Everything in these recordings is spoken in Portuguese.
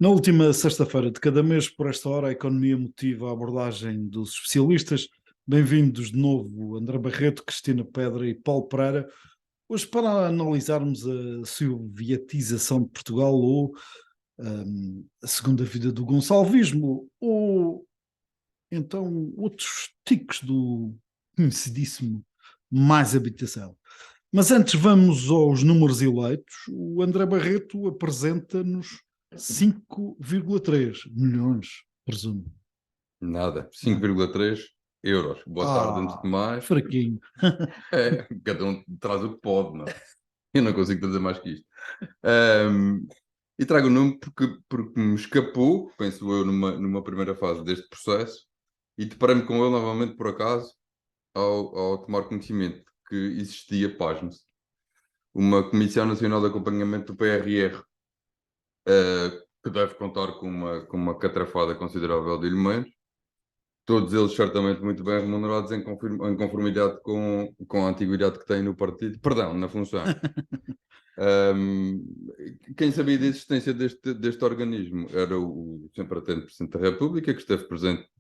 Na última sexta-feira de cada mês, por esta hora, a economia motiva a abordagem dos especialistas. Bem-vindos de novo, André Barreto, Cristina Pedra e Paulo Pereira. Hoje, para analisarmos a sovietização de Portugal ou a segunda vida do gonçalvismo, ou então outros ticos do conhecidíssimo mais habitação. Mas antes vamos aos números eleitos. O André Barreto apresenta-nos 5,3 milhões, presumo. Nada, 5,3 euros. Boa tarde, antes de mais. Fraquinho. Cada um traz o que pode, não é? Eu não consigo trazer mais que isto. E trago o número porque me escapou, penso eu, numa primeira fase deste processo, e deparei-me com ele novamente, por acaso, ao tomar conhecimento que existia, pasme-se, uma Comissão Nacional de Acompanhamento do PRR, que deve contar com uma catrafada considerável de elementos, todos eles certamente muito bem remunerados em conformidade com a antiguidade que têm no partido, perdão, na função. Quem sabia da existência deste organismo era o sempre atento Presidente da República, que esteve presente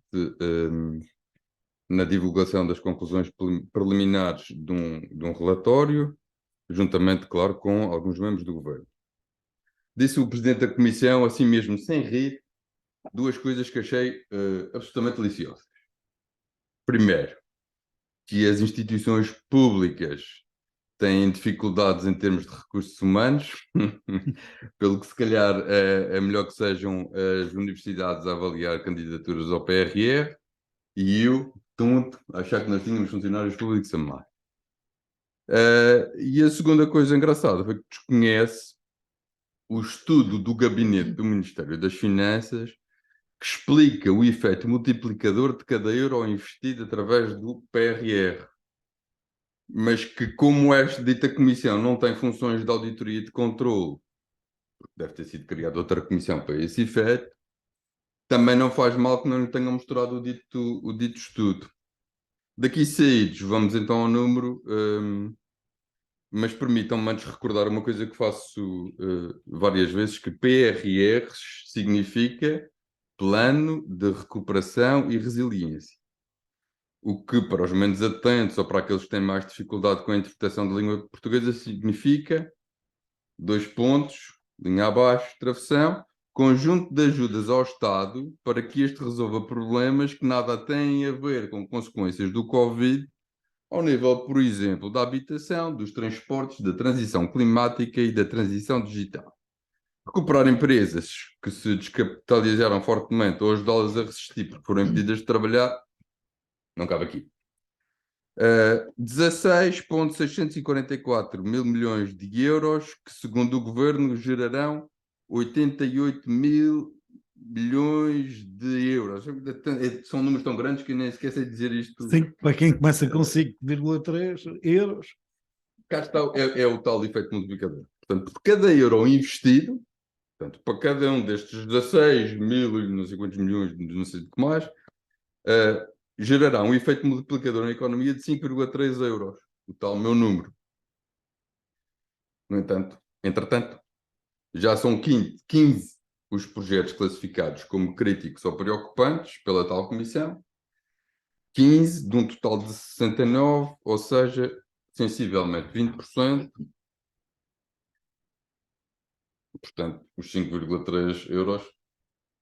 na divulgação das conclusões preliminares de um relatório, juntamente, claro, com alguns membros do governo. Disse o Presidente da Comissão, assim mesmo, sem rir, duas coisas que achei absolutamente deliciosas. Primeiro, que as instituições públicas têm dificuldades em termos de recursos humanos, pelo que se calhar é melhor que sejam as universidades a avaliar candidaturas ao PRR, e eu, tonto, achar que nós tínhamos funcionários públicos a mais. E a segunda coisa engraçada foi que desconhece o estudo do gabinete do Ministério das Finanças que explica o efeito multiplicador de cada euro investido através do PRR. Mas que, como esta dita comissão não tem funções de auditoria e de controle, porque deve ter sido criada outra comissão para esse efeito, também não faz mal que não lhe tenham mostrado o dito estudo. Daqui saídos, vamos então ao número, mas permitam-me antes recordar uma coisa que faço várias vezes, que PRR significa Plano de Recuperação e Resiliência. O que, para os menos atentos ou para aqueles que têm mais dificuldade com a interpretação da língua portuguesa, significa, dois pontos, linha abaixo, travessão, conjunto de ajudas ao Estado para que este resolva problemas que nada têm a ver com consequências do Covid, ao nível, por exemplo, da habitação, dos transportes, da transição climática e da transição digital. Recuperar empresas que se descapitalizaram fortemente ou ajudá-las a resistir porque foram impedidas de trabalhar, não cabe aqui. 16,644 mil milhões de euros, que segundo o governo gerarão 88 mil milhões de euros. São números tão grandes que nem esqueci de dizer isto. Sim, para quem começa com 5,3 euros. Cá está, é o tal efeito multiplicador. Portanto, por cada euro investido, portanto, para cada um destes 16 mil e não sei quantos milhões, não sei o que mais, gerará um efeito multiplicador na economia de 5,3 euros, o tal meu número. No entanto, entretanto, já são 15 os projetos classificados como críticos ou preocupantes pela tal comissão, 15 de um total de 69, ou seja, sensivelmente 20%. Portanto, os 5,3 euros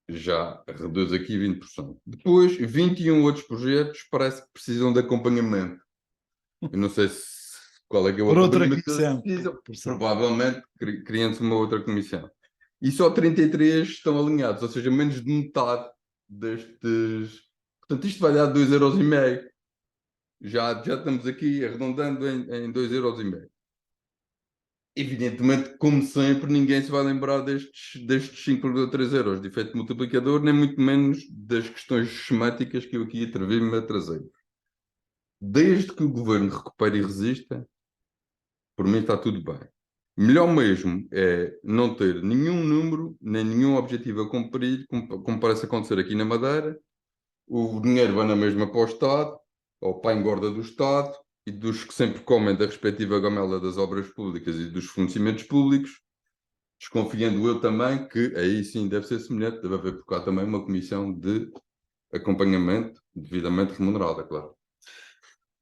já reduz aqui 20%. Depois, 21 outros projetos parece que precisam de acompanhamento. Eu não sei qual é que é o Por outra acompanhamento que eles comissão. precisam. Provavelmente criando-se uma outra comissão. E só 33 estão alinhados, ou seja, menos de metade destes. Portanto, isto vai dar 2,5 euros. Já estamos aqui arredondando em 2,5 euros. Evidentemente, como sempre, ninguém se vai lembrar destes 5,3 euros de efeito multiplicador, nem muito menos das questões esquemáticas que eu aqui atrevi-me a trazer. Desde que o governo recupere e resista, por mim está tudo bem. Melhor mesmo é não ter nenhum número, nem nenhum objetivo a cumprir, como parece acontecer aqui na Madeira. O dinheiro vai na mesma para o Estado, ou para a engorda do Estado, e dos que sempre comem da respectiva gamela das obras públicas e dos fornecimentos públicos, Desconfiando eu também que aí sim deve ser semelhante, deve haver por cá também uma comissão de acompanhamento devidamente remunerada, claro.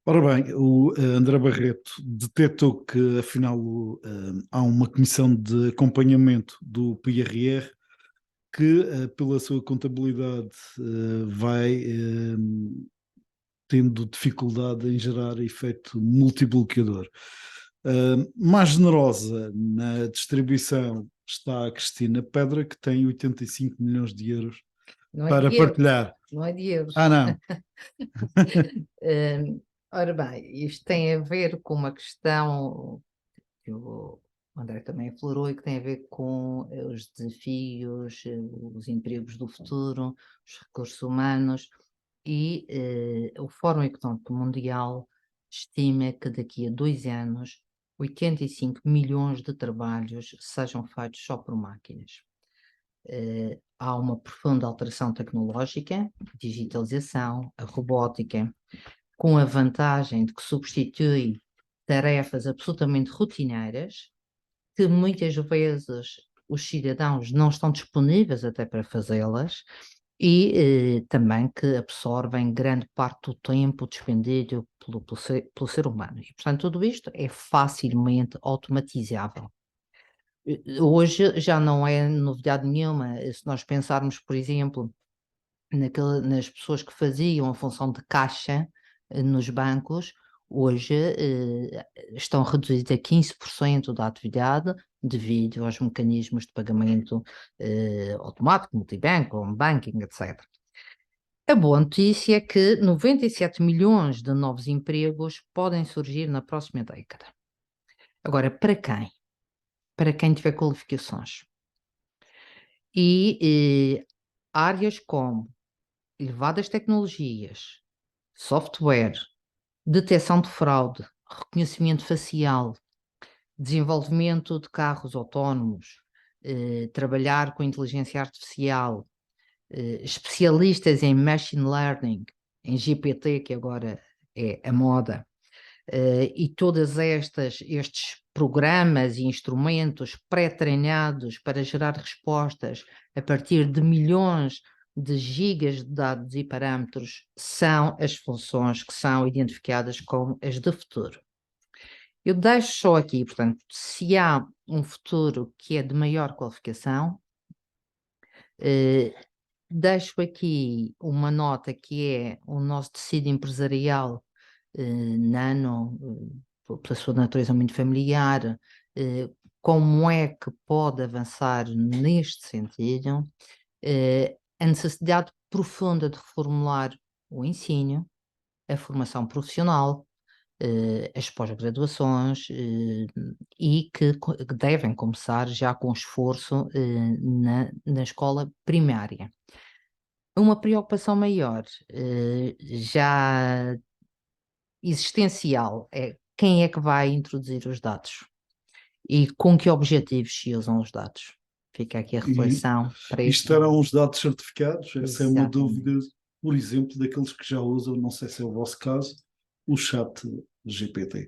Ora bem, o André Barreto detectou que, afinal, há uma comissão de acompanhamento do PRR que, pela sua contabilidade, vai tendo dificuldade em gerar efeito multiplicador. Mais generosa na distribuição está a Cristina Pedra, que tem 85 milhões de euros Não é para de euros, partilhar. não é de euros. Ah, não. Ora bem, isto tem a ver com uma questão que o André também aflorou e que tem a ver com os desafios, os empregos do futuro, os recursos humanos e o Fórum Económico Mundial estima que daqui a 2 anos 85 milhões de trabalhos sejam feitos só por máquinas. Há uma profunda alteração tecnológica, digitalização, a robótica, com a vantagem de que substitui tarefas absolutamente rotineiras, que muitas vezes os cidadãos não estão disponíveis até para fazê-las, e também que absorvem grande parte do tempo despendido pelo ser humano. E, portanto, tudo isto é facilmente automatizável. Hoje já não é novidade nenhuma, se nós pensarmos, por exemplo, nas pessoas que faziam a função de caixa nos bancos, hoje estão reduzidas a 15% da atividade devido aos mecanismos de pagamento automático, multibanco, home banking, etc. A boa notícia é que 97 milhões de novos empregos podem surgir na próxima década. Agora, para quem? Para quem tiver qualificações. E áreas como elevadas tecnologias, software, detecção de fraude, reconhecimento facial, desenvolvimento de carros autónomos, trabalhar com inteligência artificial, especialistas em machine learning, em GPT, que agora é a moda, e todas estes programas e instrumentos pré-treinados para gerar respostas a partir de milhões de gigas de dados e parâmetros são as funções que são identificadas como as de futuro. Eu deixo só aqui, portanto, se há um futuro que é de maior qualificação, deixo aqui uma nota que é o nosso tecido empresarial nano, pela sua natureza muito familiar, como é que pode avançar neste sentido, a necessidade profunda de reformular o ensino, a formação profissional, as pós-graduações e que devem começar já com esforço na escola primária. Uma preocupação maior, já existencial, é quem é que vai introduzir os dados e com que objetivos se usam os dados. Fica aqui a reflexão para E isto. estarão os dados certificados? Essa é uma Exatamente. dúvida, por exemplo, daqueles que já usam, não sei se é o vosso caso, o chat GPT,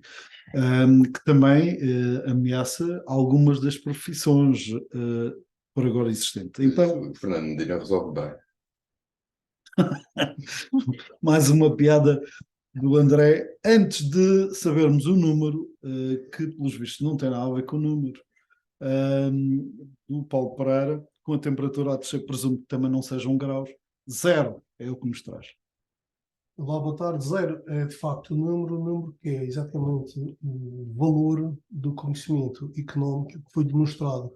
que também ameaça algumas das profissões por agora existentes. Então, O Fernando Medina resolve bem. mais uma piada do André, antes de sabermos o número, que pelos vistos não tem nada a ver com o número, do Paulo Pereira, com a temperatura a descer, presumo que também não sejam graus, 0 é o que nos traz. Olá, boa tarde. 0 é de facto o número que é exatamente o valor do conhecimento económico que foi demonstrado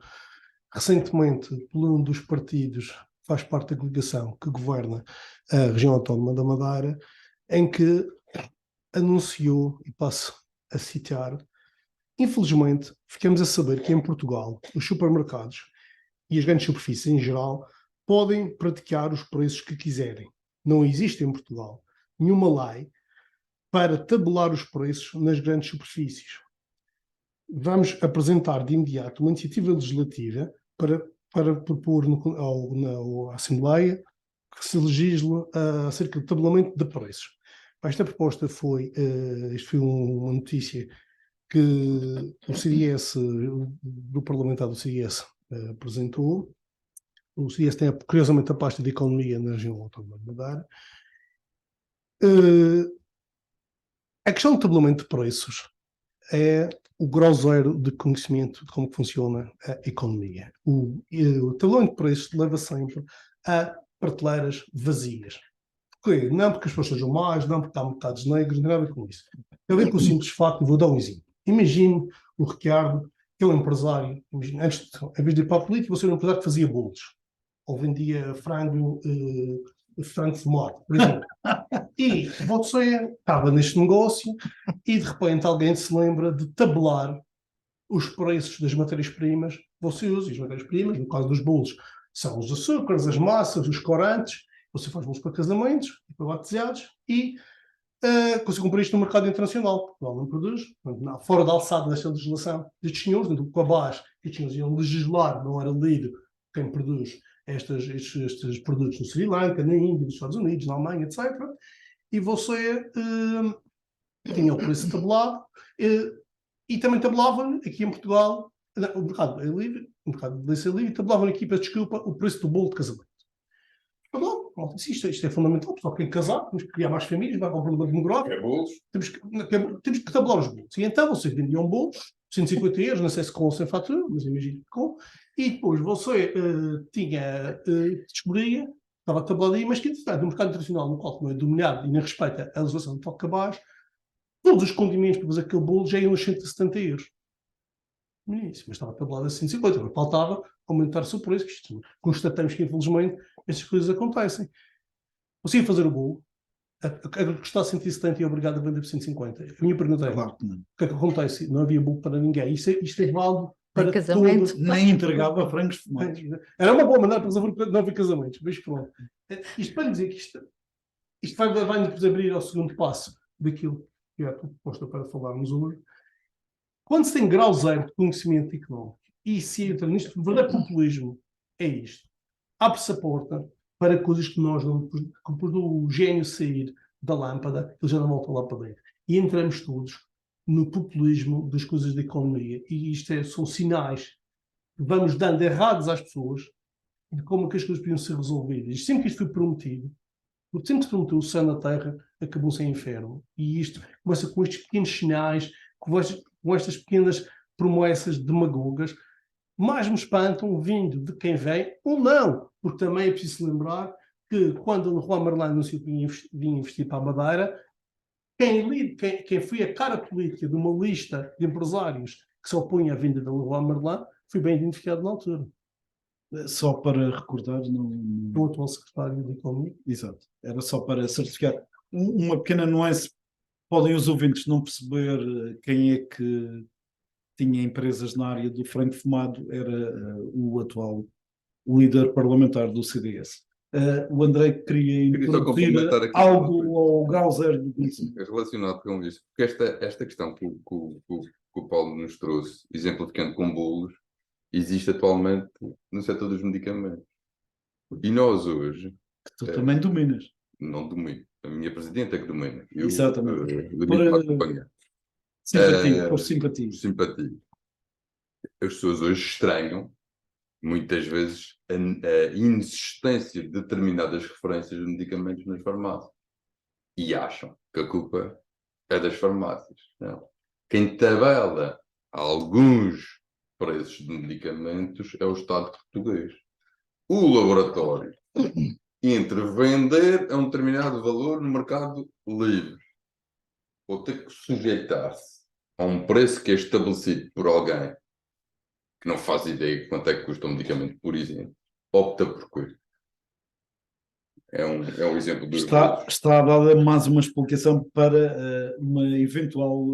recentemente por um dos partidos que faz parte da coligação que governa a região autónoma da Madeira, em que anunciou, e passo a citar, infelizmente ficamos a saber que em Portugal os supermercados e as grandes superfícies em geral podem praticar os preços que quiserem. Não existe em Portugal nenhuma lei para tabelar os preços nas grandes superfícies. Vamos apresentar de imediato uma iniciativa legislativa para propor na Assembleia que se legisle acerca do tabelamento de preços. Esta proposta isto foi uma notícia que o CDS, do parlamentar do CDS, apresentou. O CDS tem, curiosamente, a pasta de Economia na região autónoma de Madeira. A questão do tabulamento de preços é o grau zero de conhecimento de como funciona a economia. O tabulamento de preços leva sempre a prateleiras vazias. Porquê? Não porque as pessoas sejam más, não porque há mercados negros, não tem nada a ver com isso. Tem a ver com o simples facto, vou dar um exemplo. Imagine o Ricardo, que é um empresário, imagine, antes em vez de ir para a política, você era um empresário que fazia bolos, ou vendia frango fumado, por exemplo. E você estava neste negócio e de repente alguém se lembra de tabelar os preços das matérias-primas que você usa. E as matérias-primas, no caso dos bolos, são os açúcares, as massas, os corantes. Você faz bolos para casamentos, para batizados e consegue comprar isto no mercado internacional. Portugal não produz. Fora da alçada desta legislação destes senhores, dentro do cabaz, estes senhores iam legislar, não era lido quem produz estes produtos no Sri Lanka, na Índia, nos Estados Unidos, na Alemanha, etc. E você tinha o preço tabelado e também tabelavam aqui em Portugal, o mercado é livre, o mercado de ser livre, tabelavam aqui, para desculpa, o preço do bolo de casamento. Bom, isto é fundamental, pessoal quem casar, temos que criar mais famílias, vai para um problema demográfico. É bolos. Temos que tabelar os bolos. E então vocês vendiam bolos, 150 euros, não sei se com ou sem fatura, mas imagino que com, e depois você descobria, estava tabelado aí, mas que entretanto, no mercado internacional, no qual não é dominado e nem respeita a legislação de toque cabaz, todos os condimentos para fazer aquele bolo já iam a 170 euros. Mas estava tabelado a 150, agora faltava aumentar o seu preço, que constatamos que infelizmente estas coisas acontecem. Você ia fazer o bolo, a custar 170 e é obrigado a vender por 150. A minha pergunta é, Claro que não. o que é que acontece? Não havia bolo para ninguém. Isto é válido para casamento. Nem entregava frangos fumados. Era uma boa maneira para resolver não haver casamentos, mas pronto. Isto para lhe dizer que isto vai-nos abrir ao segundo passo daquilo que é a proposta para falarmos hoje. Quando se tem grau zero de conhecimento económico e se entra nisto, o verdadeiro populismo é isto. Abre-se a porta para coisas que nós não... Quando o gênio sair da lâmpada, ele já não volta lá para dentro. E entramos todos no populismo das coisas da economia. E isto são sinais que vamos dando errados às pessoas de como é que as coisas podiam ser resolvidas. E sempre que isto foi prometido, porque sempre que se prometeu o céu na terra, acabou sem inferno. E isto começa com estes pequenos sinais, com estas pequenas promessas demagogas, mais me espantam vindo de quem vem ou não, porque também é preciso lembrar que quando o Leroy Merlin anunciou que vinha investir para a Madeira, quem foi a cara política de uma lista de empresários que se opõem à vinda do Leroy Merlin foi bem identificado na altura. Só para recordar, O atual secretário de Economia. Exato. Era só para certificar. Uma pequena nuance. Podem os ouvintes não perceber quem é que tinha empresas na área do frango fumado, era o atual líder parlamentar do CDS. O André queria introduzir algo ao grau zero do conhecimento. Relacionado com isso, porque esta questão que o Paulo nos trouxe, exemplificando com bolos, existe atualmente no setor dos medicamentos. E nós hoje... Que tu também dominas. Não domino. A minha presidente é que domina. Exatamente. Para acompanhar. Simpatia, por simpatia. Simpatia. As pessoas hoje estranham, muitas vezes, a inexistência de determinadas referências de medicamentos nas farmácias. E acham que a culpa é das farmácias. Não. Quem tabela alguns preços de medicamentos é o Estado português. O laboratório, entre vender a um determinado valor no mercado livre ou ter que sujeitar-se a um preço que é estabelecido por alguém que não faz ideia de quanto é que custa um medicamento, por exemplo, opta por coisa. É um exemplo dos está dada mais uma explicação para uma eventual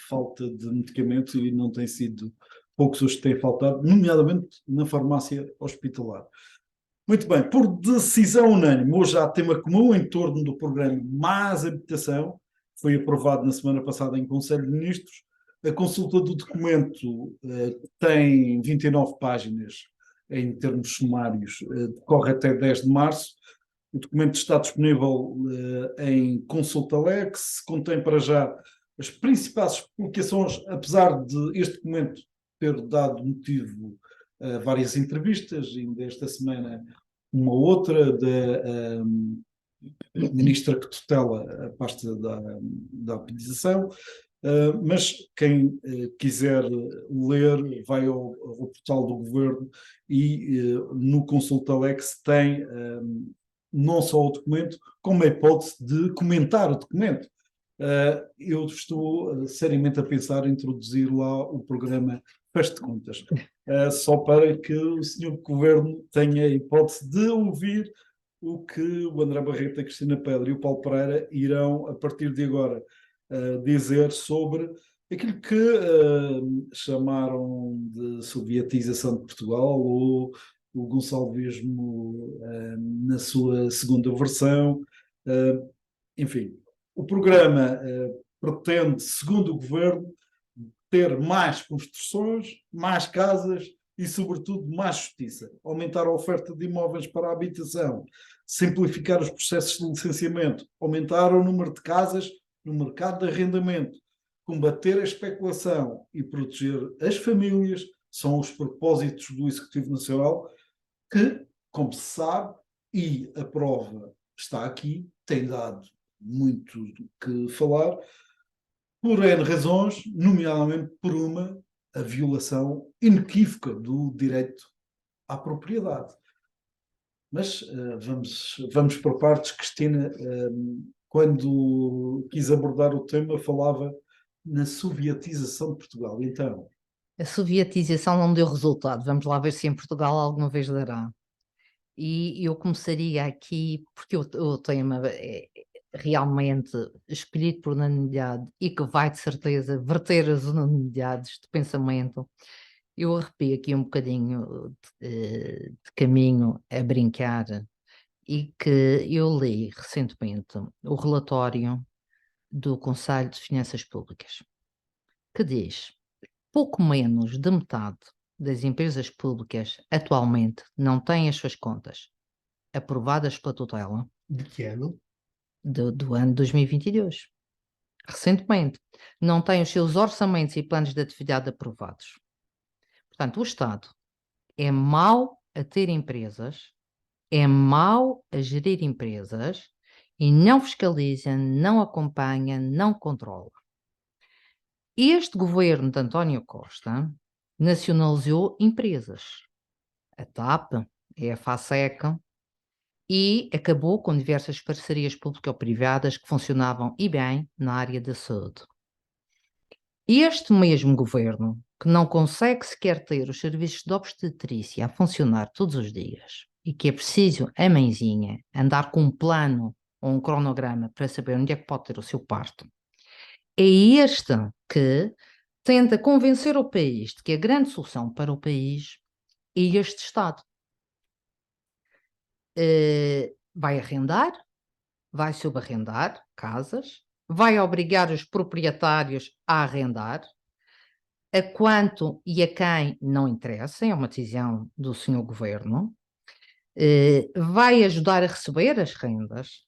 falta de medicamentos, e não tem sido poucos os que têm faltado, nomeadamente na farmácia hospitalar. Muito bem, por decisão unânime, hoje há tema comum em torno do programa Mais Habitação, foi aprovado na semana passada em Conselho de Ministros. A consulta do documento tem 29 páginas em termos sumários, decorre até 10 de março. O documento está disponível em Consulta Lex, contém para já as principais explicações, apesar de este documento ter dado motivo várias entrevistas, ainda esta semana uma outra da ministra que tutela a pasta da alfabetização. Mas quem quiser ler, vai ao portal do Governo e no Consulta-Lex tem não só o documento, como a hipótese de comentar o documento. Eu estou seriamente a pensar em introduzir lá o programa Faz de Contas, só para que o senhor Governo tenha a hipótese de ouvir o que o André Barreto, a Cristina Pedra e o Paulo Pereira irão, a partir de agora, dizer sobre aquilo que chamaram de sovietização de Portugal ou o gonçalvismo na sua segunda versão. Enfim, o programa pretende, segundo o governo, ter mais construções, mais casas e, sobretudo, mais justiça. Aumentar a oferta de imóveis para a habitação, simplificar os processos de licenciamento, aumentar o número de casas no mercado de arrendamento, combater a especulação e proteger as famílias são os propósitos do Executivo Nacional que, como se sabe, e a prova está aqui, tem dado muito do que falar, por N razões, nomeadamente por a violação inequívoca do direito à propriedade. Mas vamos por partes. Cristina, quando quis abordar o tema, falava na sovietização de Portugal. Então, A sovietização não deu resultado. Vamos lá ver se em Portugal alguma vez dará. E eu começaria aqui, porque o tema é realmente escolhido por unanimidade e que vai, de certeza, verter as unanimidades de pensamento. Eu arrepio aqui um bocadinho de caminho a brincar e que eu li recentemente o relatório do Conselho de Finanças Públicas, que diz pouco menos de metade das empresas públicas atualmente não têm as suas contas aprovadas pela tutela. De que ano? Do ano 2022. Recentemente, não têm os seus orçamentos e planos de atividade aprovados. Portanto, o Estado é mau a ter empresas, é mau a gerir empresas e não fiscaliza, não acompanha, não controla. Este governo de António Costa nacionalizou empresas. A TAP, a FASEC, e acabou com diversas parcerias público-privadas que funcionavam e bem na área da saúde. Este mesmo governo, que não consegue sequer ter os serviços de obstetrícia a funcionar todos os dias e que é preciso a mãezinha andar com um plano ou um cronograma para saber onde é que pode ter o seu parto, é este que tenta convencer o país de que a grande solução para o país é este Estado. Vai arrendar, vai subarrendar casas, vai obrigar os proprietários a arrendar, a quanto e a quem não interessa, é uma decisão do senhor governo, vai ajudar a receber as rendas,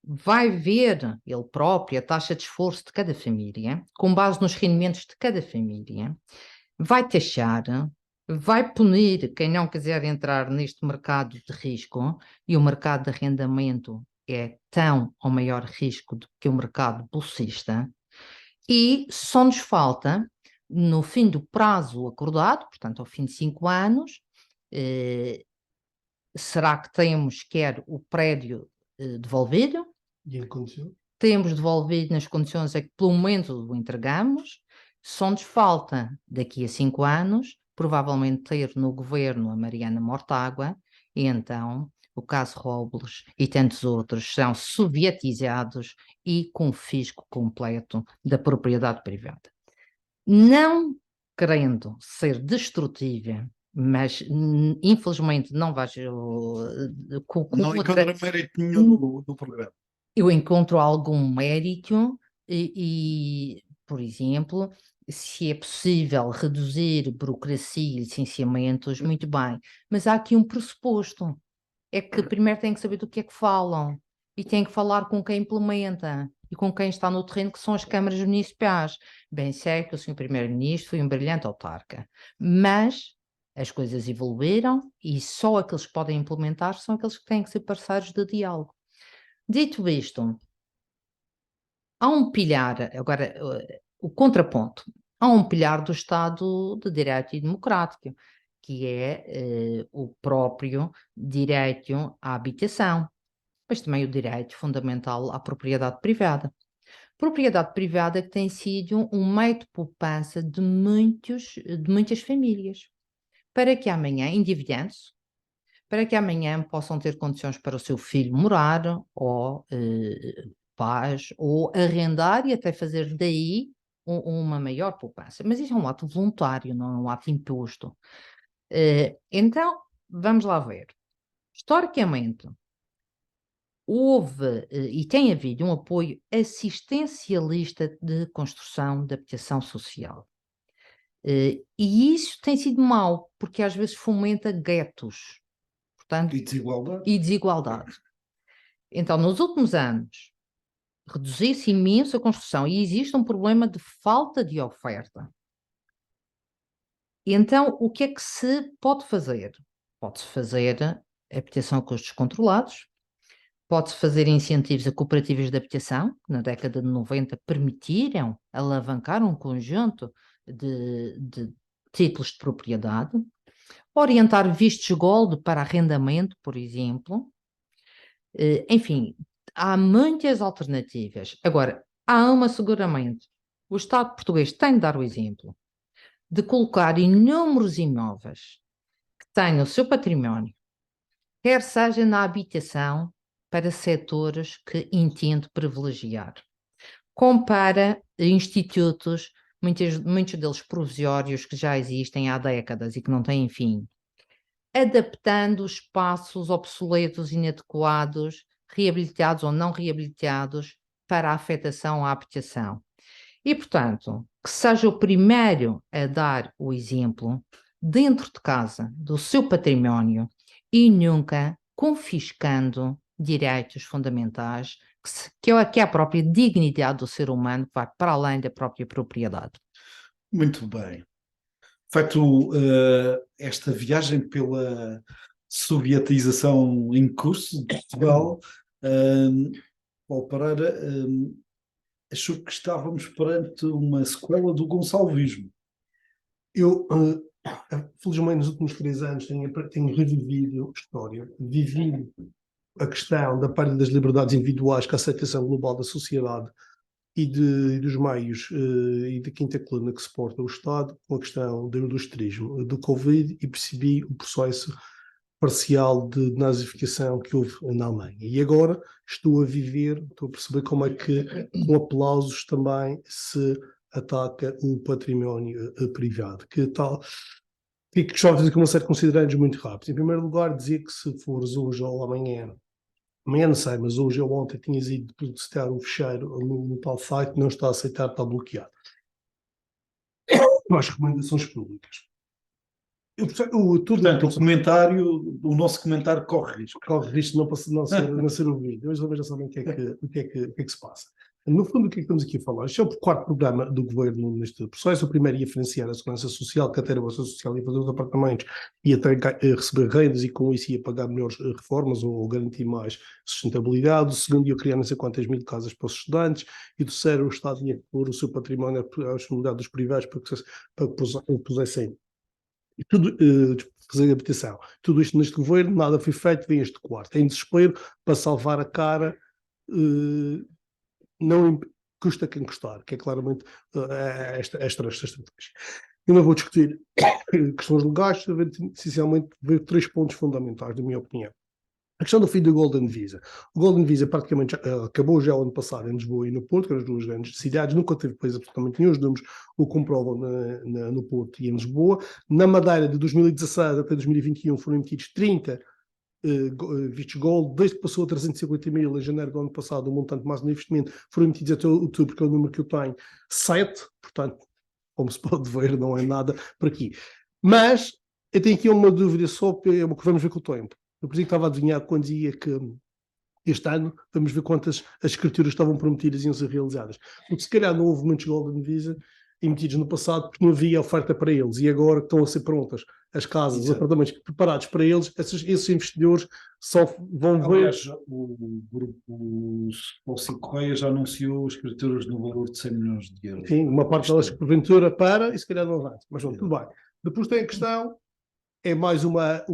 vai ver ele próprio a taxa de esforço de cada família, com base nos rendimentos de cada família, vai taxar, vai punir quem não quiser entrar neste mercado de risco, e o mercado de arrendamento é tão ou maior risco do que o mercado bolsista, e só nos falta, no fim do prazo acordado, portanto ao fim de 5 anos, será que temos quer o prédio devolvido? E em condições? Temos devolvido nas condições a que pelo menos o entregamos. Só nos falta, daqui a 5 anos, provavelmente ter no governo a Mariana Mortágua, e então o caso Robles e tantos outros são sovietizados e com fisco completo da propriedade privada. Não querendo ser destrutiva, mas infelizmente não vais... não encontro mérito nenhum no programa. Eu encontro algum mérito e, por exemplo, se é possível reduzir burocracia e licenciamentos, muito bem. Mas há aqui um pressuposto. É que primeiro têm que saber do que é que falam e têm que falar com quem implementa e com quem está no terreno, que são as câmaras municipais. Bem sei que o Sr. Primeiro-Ministro foi um brilhante autarca, mas As coisas evoluíram e só aqueles que podem implementar são aqueles que têm que ser parceiros de diálogo. Dito isto, há um pilar, agora o contraponto, há um pilar do Estado de Direito e Democrático, que é o próprio direito à habitação, mas também o direito fundamental à propriedade privada. Propriedade privada que tem sido um meio de poupança de muitas famílias, para que amanhã, endividando-se, para que amanhã possam ter condições para o seu filho morar, ou paz, ou arrendar e até fazer daí uma maior poupança. Mas isso é um ato voluntário, não é um ato imposto. Então, vamos lá ver. Historicamente, houve e tem havido um apoio assistencialista de construção de habitação social. E isso tem sido mau, porque às vezes fomenta guetos, portanto, E desigualdade. e desigualdade. Então, nos últimos anos, reduziu-se imenso a construção e existe um problema de falta de oferta. E então, o que é que se pode fazer? Pode-se fazer habitação a custos controlados, pode-se fazer incentivos a cooperativas de habitação, que na década de 90 permitiram alavancar um conjunto de títulos de propriedade, orientar vistos gold para arrendamento, por exemplo. Enfim, há muitas alternativas. Agora, há uma seguramente. O Estado português tem de dar o exemplo de colocar inúmeros imóveis que têm o seu património, quer seja na habitação, para setores que entende privilegiar, como para institutos, muitos deles provisórios, que já existem há décadas e que não têm fim, adaptando espaços obsoletos, inadequados, reabilitados ou não reabilitados, para a afetação à habitação. E, portanto, que seja o primeiro a dar o exemplo dentro de casa, do seu património, e nunca confiscando direitos fundamentais, que é a própria dignidade do ser humano, que vai para além da própria propriedade. Muito bem. Feito esta viagem pela sovietização em curso de Portugal, Paulo Pereira, achou que estávamos perante uma sequela do gonçalvismo. Eu, felizmente, nos últimos 3 anos tenho revivido a história, vivido a questão da perda das liberdades individuais com a aceitação global da sociedade e dos meios e da quinta coluna que suporta o Estado, com a questão do ilustrismo, do Covid, e percebi o processo parcial de nazificação que houve na Alemanha. E agora estou a perceber como é que, com aplausos, também se ataca o património privado. Que tal? E que gostava de fazer com uma série de considerandos muito rápidos. Em primeiro lugar, dizer que se fores hoje ou amanhã não sei, mas hoje ou ontem tinhas ido protestar um fecheiro no tal site, não está a aceitar, está bloqueado. As recomendações públicas. Portanto, o nosso comentário corre risco. Corre risco de não ser ouvido. Hoje já sabem o que é que se passa. No fundo, o que é que estamos aqui a falar? Este é o quarto programa do governo neste processo. O primeiro ia financiar a segurança social, que até a Bolsa Social ia fazer os apartamentos, ia receber rendas e com isso ia pagar melhores reformas ou garantir mais sustentabilidade. O segundo ia criar não sei quantas mil casas para os estudantes. E o terceiro, o Estado ia pôr o seu património à disponibilidade dos privados para que pusessem tudo, fazer habitação. Tudo isto neste governo, nada foi feito, vem este quarto. Em desespero, para salvar a cara, não custa quem custar, que é claramente esta estratégia. Eu não vou discutir questões legais, essencialmente ver 3 pontos fundamentais, na minha opinião. A questão do fim do Golden Visa. O Golden Visa praticamente acabou já o ano passado em Lisboa e no Porto, que eram as duas grandes cidades, nunca teve depois absolutamente nenhum. Os números o comprovam no Porto e em Lisboa. Na Madeira, de 2016 até 2021, foram emitidos 30 vistos gold. Desde que passou a 350 mil em janeiro do ano passado, o montante máximo de investimento, foram emitidos até outubro, que é o número que eu tenho, 7. Portanto, como se pode ver, não é nada por aqui. Mas eu tenho aqui uma dúvida só, que vamos ver com o tempo. Eu por isso estava a adivinhar quando dizia que este ano vamos ver quantas as escrituras estavam prometidas e iam ser realizadas. Porque se calhar não houve muitos Golden Visa emitidos no passado porque não havia oferta para eles e agora estão a ser prontas. as casas, os Exato. apartamentos preparados para eles, esses investidores só vão ver. Aliás, o grupo Bolsa Correia já anunciou escrituras no valor de 100 milhões de euros. Sim, uma parte delas porventura para, e se calhar não vai. Mas bom, tudo bem. Depois tem a questão, é mais uma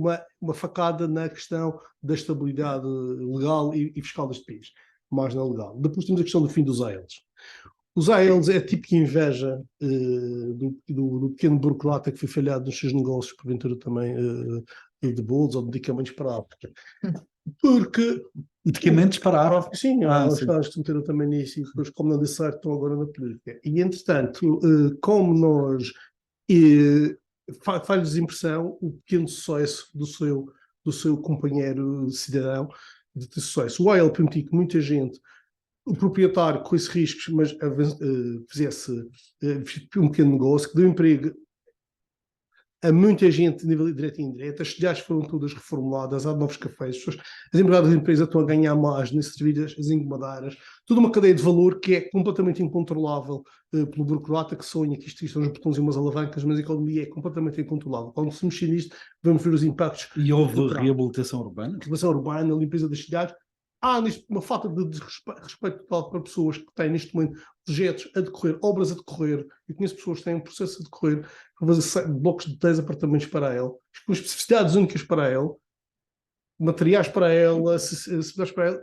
facada na questão da estabilidade legal e fiscal deste país, mais na legal. Depois temos a questão do fim dos AELs. Os AELs é a típica inveja do pequeno burocrata que foi falhado nos seus negócios, porventura também de bolos ou de medicamentos para a África. Porque... Medicamentos para a África? Sim, há sim. uns que se meteram também nisso e depois, como não deu certo, estão agora na política. E, entretanto, como nós... faz-lhes impressão o pequeno sucesso do seu companheiro cidadão de ter sucesso. O AEL permitiu que muita gente, o proprietário com esses riscos, mas fizesse um pequeno negócio, que deu emprego a muita gente de nível direto e indireto. As cidades foram todas reformuladas, há novos cafés, as empregadas da empresa estão a ganhar mais nessas servidas, as engomadeiras, toda uma cadeia de valor que é completamente incontrolável pelo burocrata que sonha que isto são uns botões e umas alavancas, mas a economia é completamente incontrolável. Quando se mexer nisto, vamos ver os impactos. E houve reabilitação urbana? Reabilitação urbana, limpeza das cidades. Há uma falta de respeito total para pessoas que têm neste momento projetos a decorrer, obras a decorrer. Eu conheço pessoas que têm um processo a decorrer para fazer blocos de 10 apartamentos para ela, com especificidades únicas para ela, materiais para ela, acessibilidades para ela.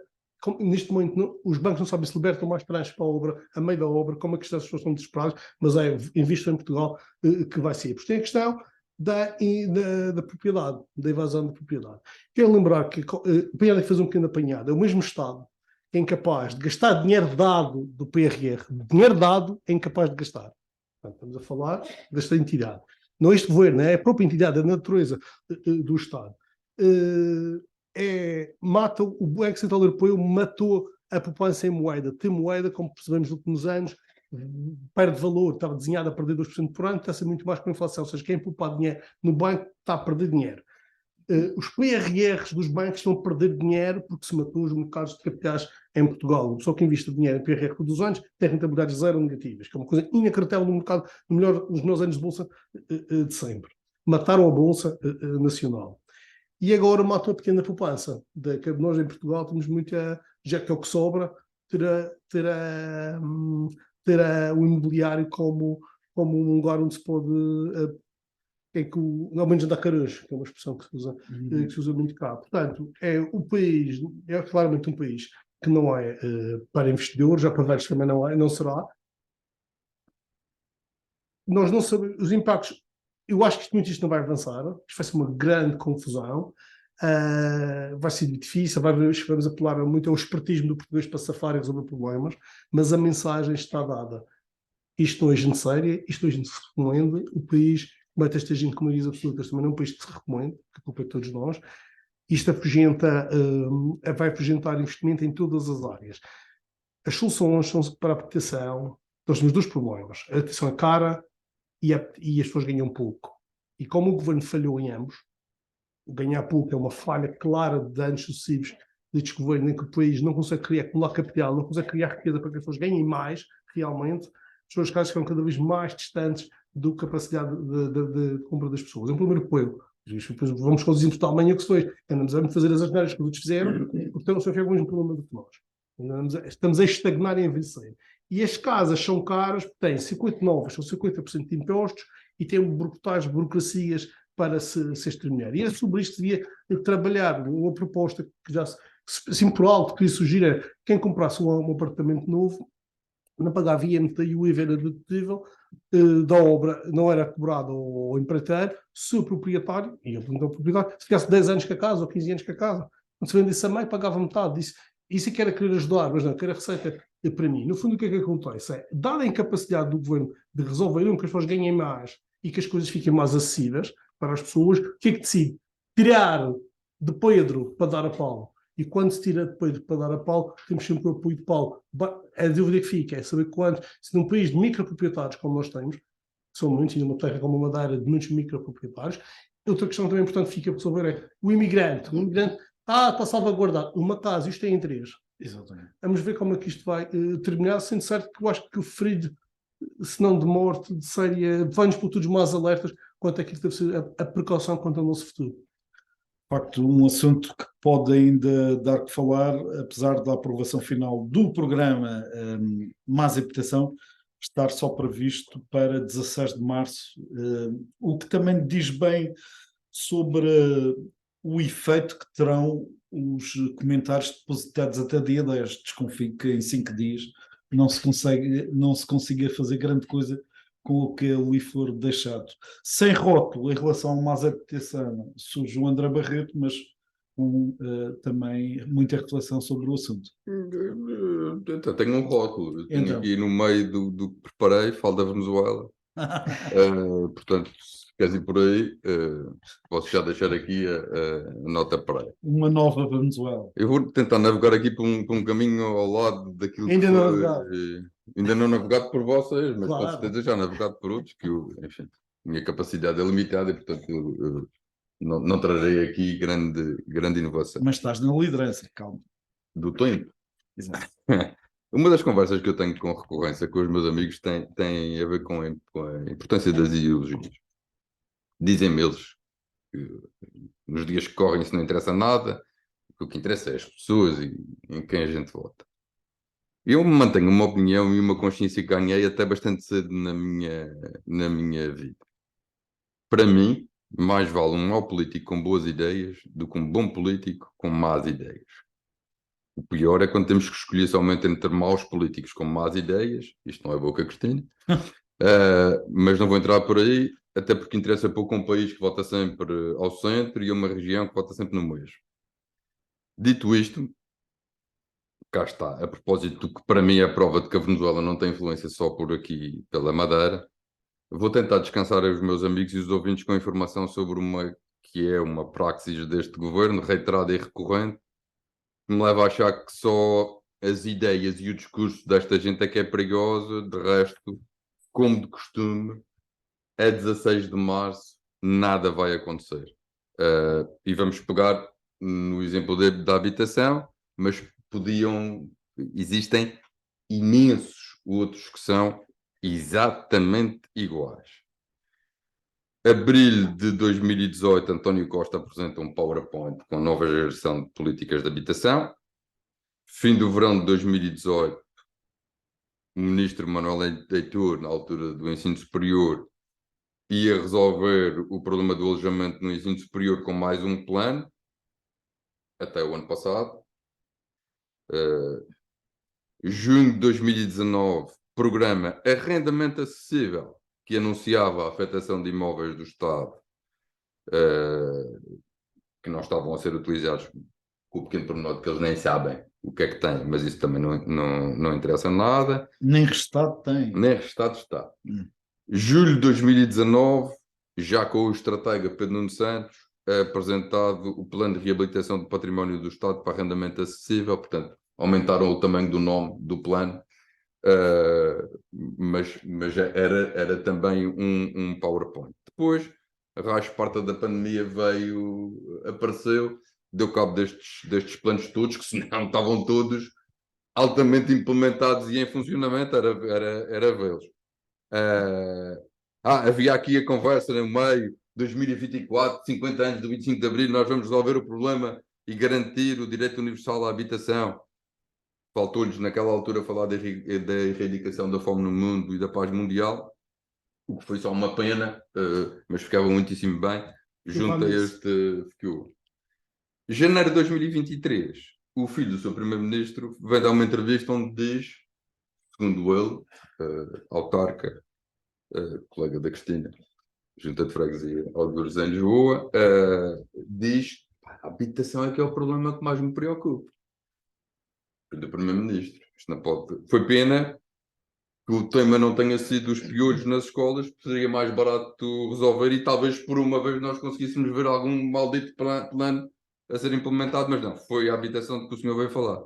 Neste momento, os bancos não sabem se libertam mais pranchas para a obra, a meio da obra, como é que estas pessoas estão desesperadas, mas é em vista em Portugal que vai ser. Porque tem a questão da propriedade, da evasão da propriedade. Quero lembrar que o PRR fez um pequeno apanhado. É o mesmo Estado que é incapaz de gastar dinheiro dado do PRR. Dinheiro dado é incapaz de gastar. Portanto, estamos a falar desta entidade. Não este governo, é a própria entidade, a natureza do Estado. Mata o Banco Central Europeu, matou a poupança em moeda. Tem moeda, como percebemos nos últimos anos, perde valor, estava desenhado a perder 2% por ano, está a ser muito mais com a inflação, ou seja, quem poupar dinheiro no banco está a perder dinheiro. Os PRRs dos bancos estão a perder dinheiro porque se matou os mercados de capitais em Portugal. Só quem investe dinheiro em PRR por 2 anos tem rentabilidades zero negativas, que é uma coisa inacreditável no mercado, nos melhores anos de Bolsa de sempre. Mataram a Bolsa Nacional. E agora matam a pequena poupança. Nós em Portugal temos muita, já que é o que sobra, terá o imobiliário como um lugar onde se pode, ao menos andar caranjo, que é uma expressão que se usa muito cá. Portanto, é claramente um país que não é para investidores, já para velhos também não será. Nós não sabemos os impactos. Eu acho que isto não vai avançar, isto vai ser uma grande confusão, vai ser difícil, vamos apelar muito ao espertismo do português para safar e resolver problemas, mas a mensagem está dada. Isto não é gente séria, isto não é gente que se recomenda, o país comete esta gente com maiorias absolutas, também não é um país que se recomenda, que a culpa é de todos nós. Isto vai afugentar investimento em todas as áreas. As soluções são para a habitação. Nós temos 2 problemas. A habitação é cara e as pessoas ganham pouco. E como o governo falhou em ambos, ganhar pouco é uma falha clara de anos sucessivos destes governos em que o país não consegue acumular capital, não consegue criar riqueza para que as pessoas ganhem mais, realmente, as suas casas ficam cada vez mais distantes da capacidade de compra das pessoas. É um primeiro erro. Vamos com os exemplos da Alemanha que se fez. Andamos a fazer as asneiras que os outros fizeram, porque não sofrem o mesmo problema do que nós. Estamos a estagnar e a envelhecer. E as casas são caras, têm 50 novas, são 50% de impostos e têm burocracias para se exterminar. E é sobre isto devia trabalhar uma proposta que já, assim por alto, queria sugerir quem comprasse um apartamento novo, não pagava IMT e o IVA era dedutível da obra, não era cobrado ao empreiteiro, se o proprietário, e eu pergunto ao proprietário, se ficasse 10 anos com a casa ou 15 anos com a casa, quando se vendesse a meio, pagava metade disso. Isso é que era querer ajudar, mas não, que era receita para mim. No fundo, o que é que acontece? Dada a incapacidade do governo de resolver que as pessoas ganhem mais e que as coisas fiquem mais acessíveis para as pessoas, o que é que decide? Tirar de Pedro para dar a Paulo. E quando se tira de Pedro para dar a Paulo, temos sempre o apoio de Paulo. A dúvida que fica é saber quanto, se num país de microproprietários como nós temos, que são muitos, e numa terra como a Madeira, de muitos microproprietários, outra questão também importante fica para resolver é o imigrante. O imigrante está salvaguardado uma casa, isto é em 3. Exatamente. Vamos ver como é que isto vai terminar, sendo certo que eu acho que o ferido, se não de morte, de séria, vai-nos por todos mais alertas quanto àquilo que deve ser a precaução quanto ao nosso futuro. De facto, um assunto que pode ainda dar que falar, apesar da aprovação final do programa Mais Habitação estar só previsto para 16 de março, o que também diz bem sobre o efeito que terão os comentários depositados até dia 10. Desconfio que em 5 dias não se consiga fazer grande coisa com o que ali for deixado. Sem rótulo em relação a Mais Habitação surge o André Barreto, mas com também muita reflexão sobre o assunto. Então, tenho um rótulo. Eu tenho Então. aqui no meio do que preparei, falo da Venezuela. Portanto, se queres ir por aí, posso já deixar aqui a nota para aí. Uma nova Venezuela. Eu vou tentar navegar aqui por um caminho ao lado daquilo Ainda que não foi, navegado. ainda não navegado por vocês, mas com Claro. certeza já navegado por outros, que enfim, a minha capacidade é limitada e, portanto, eu não trarei aqui grande inovação. Mas estás na liderança, calma. Do tempo. Exato. Uma das conversas que eu tenho com recorrência com os meus amigos tem a ver com a importância das ideologias. Dizem-me eles que nos dias que correm isso não interessa nada, que o que interessa é as pessoas e em quem a gente vota. Eu mantenho uma opinião e uma consciência que ganhei até bastante cedo na minha vida. Para mim, mais vale um mau político com boas ideias do que um bom político com más ideias. O pior é quando temos que escolher somente entre maus políticos com más ideias. Isto não é boca Cristina. Mas não vou entrar por aí, até porque interessa pouco um país que vota sempre ao centro e uma região que vota sempre no mesmo. Dito isto, cá está, a propósito do que para mim é a prova de que a Venezuela não tem influência só por aqui, pela Madeira, vou tentar descansar os meus amigos e os ouvintes com informação sobre uma praxis deste governo, reiterada e recorrente, que me leva a achar que só as ideias e o discurso desta gente é que é perigoso, de resto, como de costume, é 16 de março, nada vai acontecer. E vamos pegar no exemplo da habitação, mas existem imensos outros que são exatamente iguais. Abril de 2018, António Costa apresenta um PowerPoint com a nova geração de políticas de habitação. Fim do verão de 2018, o ministro Manuel Heitor, na altura do ensino superior, ia resolver o problema do alojamento no ensino superior com mais um plano, até o ano passado. Junho de 2019, programa Arrendamento Acessível, que anunciava a afetação de imóveis do Estado que não estavam a ser utilizados, com o pequeno pormenor de que eles nem sabem o que é que têm, mas isso também não interessa nada. Nem restado tem. Nem restado está. Julho de 2019, já com o estratega Pedro Nuno Santos, é apresentado o plano de reabilitação do património do Estado para arrendamento acessível, portanto, aumentaram o tamanho do nome do plano, mas era também um PowerPoint. Depois, a rasparta da pandemia apareceu, deu cabo destes planos todos, que se não estavam todos altamente implementados e em funcionamento, era vê-los. Havia aqui a conversa no meio, 2024, 50 anos do 25 de Abril, nós vamos resolver o problema e garantir o direito universal à habitação. Faltou-lhes naquela altura falar da erradicação da fome no mundo e da paz mundial, o que foi só uma pena, mas ficava muitíssimo bem junto a este FQ. Janeiro de 2023, o filho do seu primeiro-ministro vem dar uma entrevista onde diz, segundo ele, autarca, colega da Cristina, Junta de Freguesia Algures em Lisboa, diz: a habitação é que é o problema que mais me preocupa. Do primeiro-ministro. Isto não pode. Foi pena que o tema não tenha sido os piolhos nas escolas, porque seria mais barato resolver e talvez por uma vez nós conseguíssemos ver algum maldito plano a ser implementado, mas não, foi a habitação de que o senhor veio falar.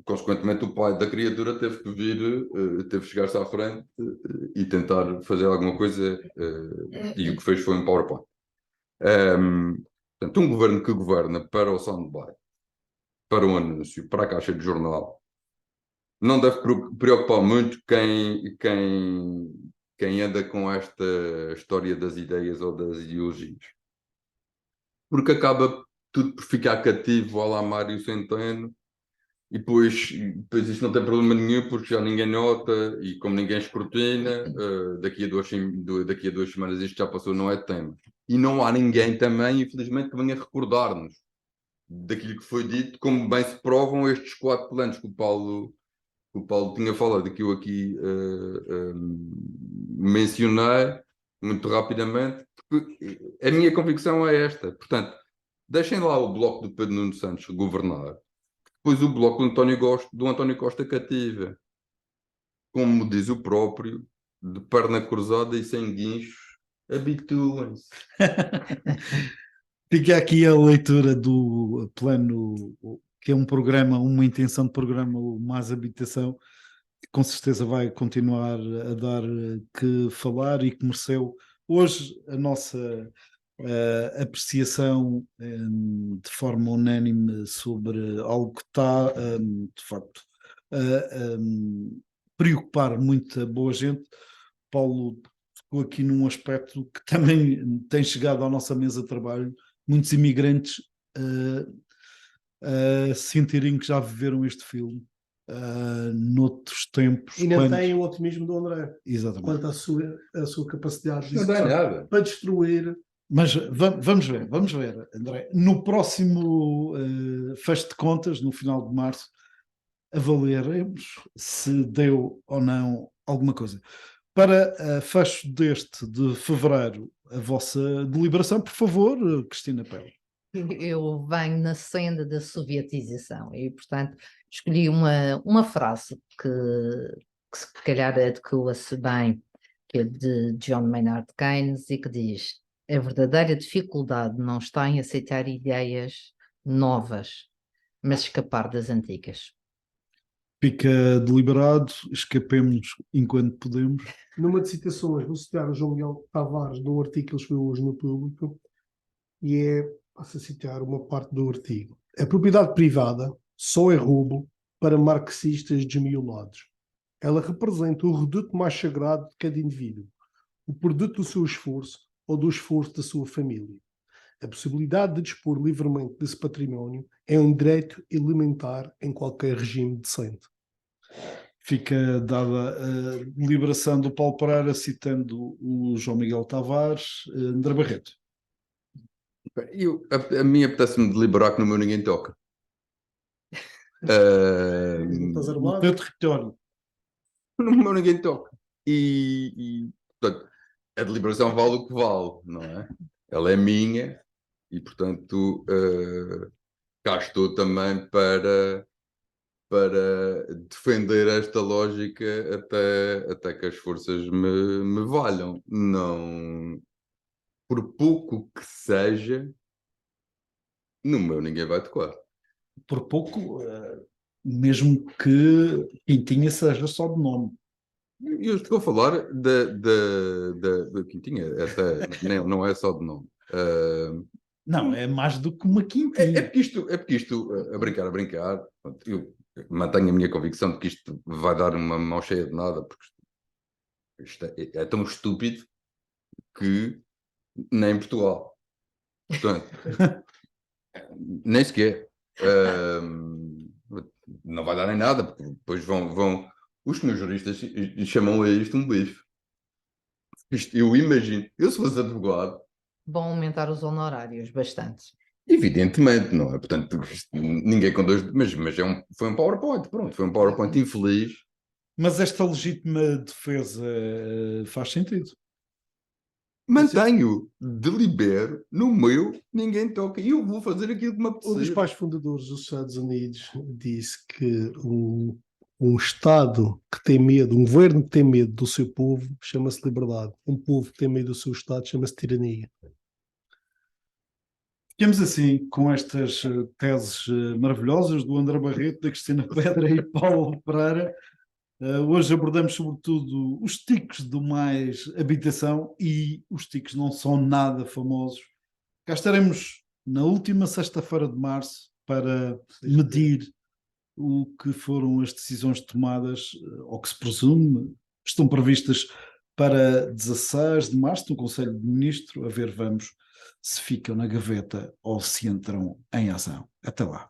Consequentemente, o pai da criatura teve que chegar-se à frente e tentar fazer alguma coisa, e o que fez foi um PowerPoint. Portanto, um governo que governa para o soundbite, para o anúncio, para a caixa de jornal, não deve preocupar muito quem quem anda com esta história das ideias ou das ideologias. Porque acaba tudo por ficar cativo ao lá Mário Centeno, e depois isto não tem problema nenhum, porque já ninguém nota, e como ninguém escrutina, daqui a 2 semanas isto já passou, não é tema. E não há ninguém também, infelizmente, que venha recordar-nos daquilo que foi dito, como bem se provam estes 4 planos que o Paulo tinha falado, que eu aqui mencionei muito rapidamente, porque a minha convicção é esta. Portanto, deixem lá o bloco do Pedro Nuno Santos governar, depois o bloco do António Costa cativa, como diz o próprio, de perna cruzada e sem guinchos, habituem-se. Fica aqui a leitura do plano, que é um programa, uma intenção de programa, o Mais Habitação, que com certeza vai continuar a dar que falar e que mereceu hoje a nossa apreciação de forma unânime sobre algo que está, de facto, preocupar muita boa gente. Paulo tocou aqui num aspecto que também tem chegado à nossa mesa de trabalho, muitos imigrantes a sentirem que já viveram este filme noutros tempos. E não tem o otimismo do André. Exatamente. Quanto à sua capacidade de Não dá nada. para destruir. Mas vamos ver, André. No próximo fecho de contas, no final de março, avaliaremos se deu ou não alguma coisa. Para fecho deste de fevereiro, a vossa deliberação, por favor, Cristina Pell. Eu venho na senda da sovietização e, portanto, escolhi uma frase que se calhar adequa-se bem, que é de John Maynard Keynes, e que diz: a verdadeira dificuldade não está em aceitar ideias novas, mas escapar das antigas. Fica deliberado, escapemos enquanto podemos. Numa de citações, vou citar o João Miguel Tavares, num artigo que ele escreveu hoje no Público, e passo a citar uma parte do artigo. A propriedade privada só é roubo para marxistas desmiolados. Ela representa o reduto mais sagrado de cada indivíduo, o produto do seu esforço ou do esforço da sua família. A possibilidade de dispor livremente desse património é um direito elementar em qualquer regime decente. Fica dada a deliberação do Paulo Pereira, citando o João Miguel Tavares. André Barreto. A mim apetece-me deliberar que no meu ninguém toca. Estás No armado? teu território. No meu ninguém toca. Portanto, a deliberação vale o que vale, não é? Ela é minha e, portanto, cá estou também para defender esta lógica até que as forças me valham. Não, por pouco que seja, no meu ninguém vai tocar. Por pouco, mesmo que Quintinha seja só de nome. Eu estou a falar da Quintinha, até não é só de nome. Não, é mais do que uma Quintinha. É porque isto, a brincar, eu mantenho a minha convicção de que isto vai dar uma mão cheia de nada, porque isto é tão estúpido que nem em Portugal. Portanto, nem sequer. Não vai dar em nada, porque depois vão os meus juristas chamam a isto um bife. Eu imagino, eu se fosse advogado, Vão aumentar os honorários bastante. evidentemente, não é? Portanto, ninguém com dois, mas foi um PowerPoint, pronto, foi um PowerPoint infeliz. Mas esta legítima defesa faz sentido. Mantenho, delibero, no meu, ninguém toca. E eu vou fazer aquilo que me Um dos apetecer. pais fundadores dos Estados Unidos disse que um Estado que tem medo, um governo que tem medo do seu povo, chama-se liberdade. Um povo que tem medo do seu Estado, chama-se tirania. Ficamos assim com estas teses maravilhosas do André Barreto, da Cristina Pedra e Paulo Pereira. Hoje abordamos sobretudo os tiques do Mais Habitação, e os tiques não são nada famosos. Cá estaremos na última sexta-feira de março para medir o que foram as decisões tomadas, ou que se presume, estão previstas para 16 de março, no Conselho de Ministros. A ver, vamos se ficam na gaveta ou se entram em ação. Até lá.